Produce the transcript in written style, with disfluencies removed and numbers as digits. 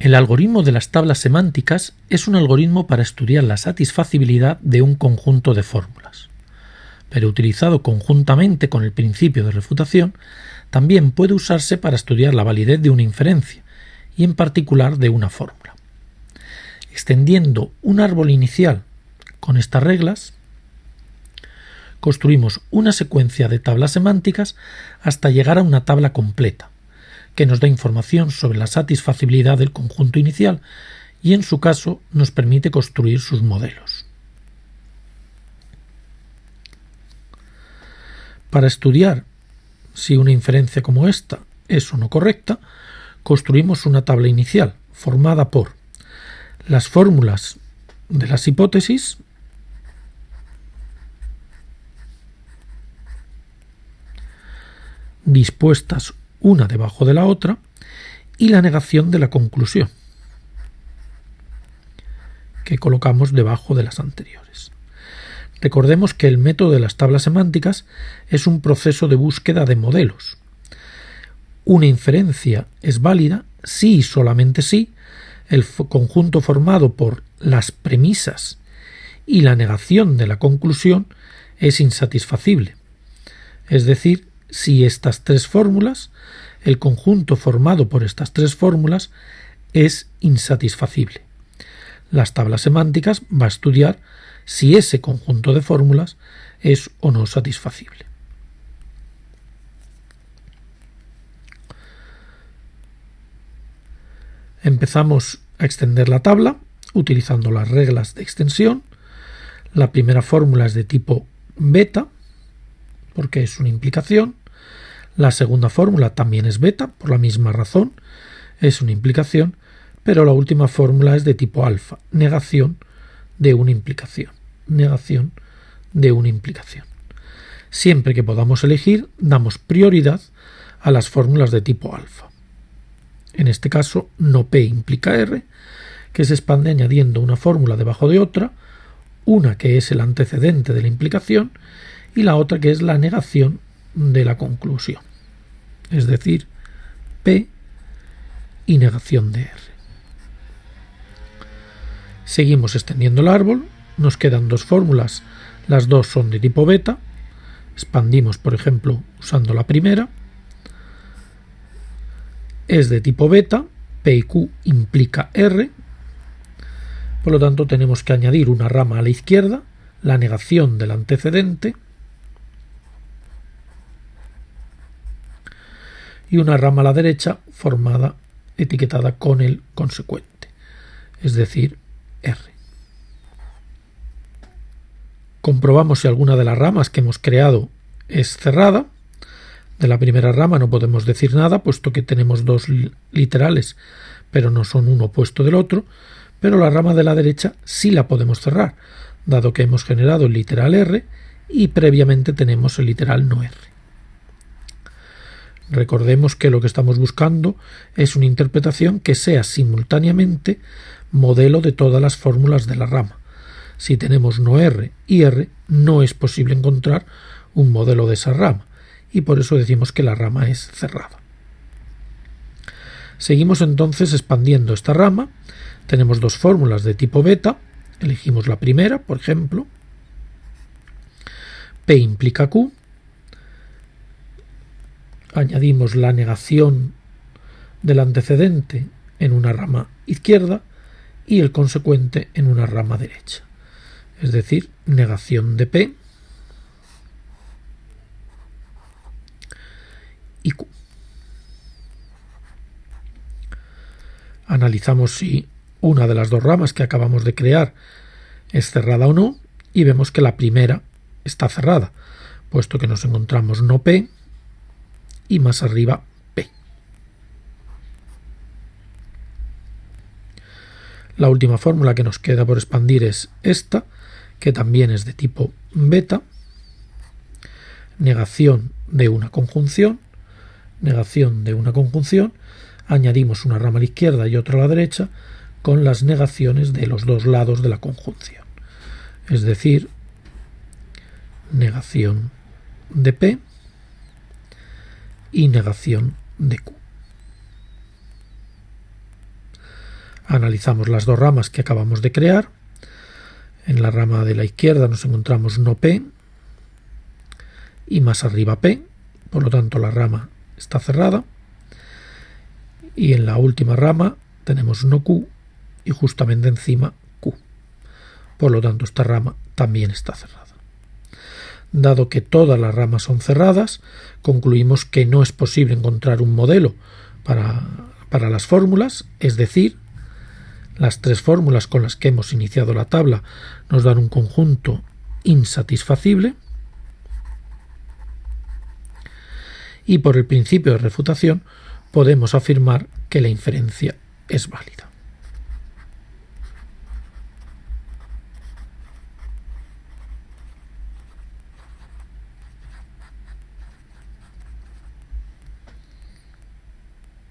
El algoritmo de las tablas semánticas es un algoritmo para estudiar la satisfacibilidad de un conjunto de fórmulas. Pero utilizado conjuntamente con el principio de refutación, también puede usarse para estudiar la validez de una inferencia, y en particular de una fórmula. Extendiendo un árbol inicial con estas reglas, construimos una secuencia de tablas semánticas hasta llegar a una tabla completa, que nos da información sobre la satisfacibilidad del conjunto inicial y, en su caso, nos permite construir sus modelos. Para estudiar si una inferencia como esta es o no correcta, construimos una tabla inicial formada por las fórmulas de las hipótesis, dispuestas una debajo de la otra, y la negación de la conclusión, que colocamos debajo de las anteriores. Recordemos que el método de las tablas semánticas es un proceso de búsqueda de modelos. Una inferencia es válida si y solamente si el conjunto formado por las premisas y la negación de la conclusión es insatisfacible. Es decir, si estas tres fórmulas, el conjunto formado por estas tres fórmulas, es insatisfacible. Las tablas semánticas va a estudiar si ese conjunto de fórmulas es o no satisfacible. Empezamos a extender la tabla utilizando las reglas de extensión. La primera fórmula es de tipo beta, porque es una implicación. La segunda fórmula también es beta, por la misma razón, es una implicación, pero la última fórmula es de tipo alfa, negación de una implicación. Negación de una implicación. Siempre que podamos elegir, damos prioridad a las fórmulas de tipo alfa. En este caso, no P implica R, que se expande añadiendo una fórmula debajo de otra, una que es el antecedente de la implicación y la otra que es la negación de la conclusión, es decir, P y negación de R. Seguimos extendiendo el árbol, nos quedan dos fórmulas, las dos son de tipo beta, expandimos por ejemplo usando la primera, es de tipo beta, P y Q implica R, por lo tanto tenemos que añadir una rama a la izquierda, la negación del antecedente, y una rama a la derecha formada, etiquetada con el consecuente, es decir, R. Comprobamos si alguna de las ramas que hemos creado es cerrada. De la primera rama no podemos decir nada, puesto que tenemos dos literales, pero no son uno opuesto del otro, pero la rama de la derecha sí la podemos cerrar, dado que hemos generado el literal R y previamente tenemos el literal no R. Recordemos que lo que estamos buscando es una interpretación que sea simultáneamente modelo de todas las fórmulas de la rama. Si tenemos no R y R, no es posible encontrar un modelo de esa rama, y por eso decimos que la rama es cerrada. Seguimos entonces expandiendo esta rama. Tenemos dos fórmulas de tipo beta, elegimos la primera, por ejemplo, P implica Q, añadimos la negación del antecedente en una rama izquierda y el consecuente en una rama derecha, es decir, negación de P y Q. Analizamos si una de las dos ramas que acabamos de crear es cerrada o no, y vemos que la primera está cerrada, puesto que nos encontramos no P y más arriba P. La última fórmula que nos queda por expandir es esta, que también es de tipo beta, negación de una conjunción, añadimos una rama a la izquierda y otra a la derecha con las negaciones de los dos lados de la conjunción, es decir, negación de P y negación de Q. Analizamos las dos ramas que acabamos de crear. En la rama de la izquierda nos encontramos no P y más arriba P, por lo tanto la rama está cerrada. Y en la última rama tenemos no Q y justamente encima Q. Por lo tanto esta rama también está cerrada. Dado que todas las ramas son cerradas, concluimos que no es posible encontrar un modelo para las fórmulas, es decir, las tres fórmulas con las que hemos iniciado la tabla nos dan un conjunto insatisfacible y por el principio de refutación podemos afirmar que la inferencia es válida.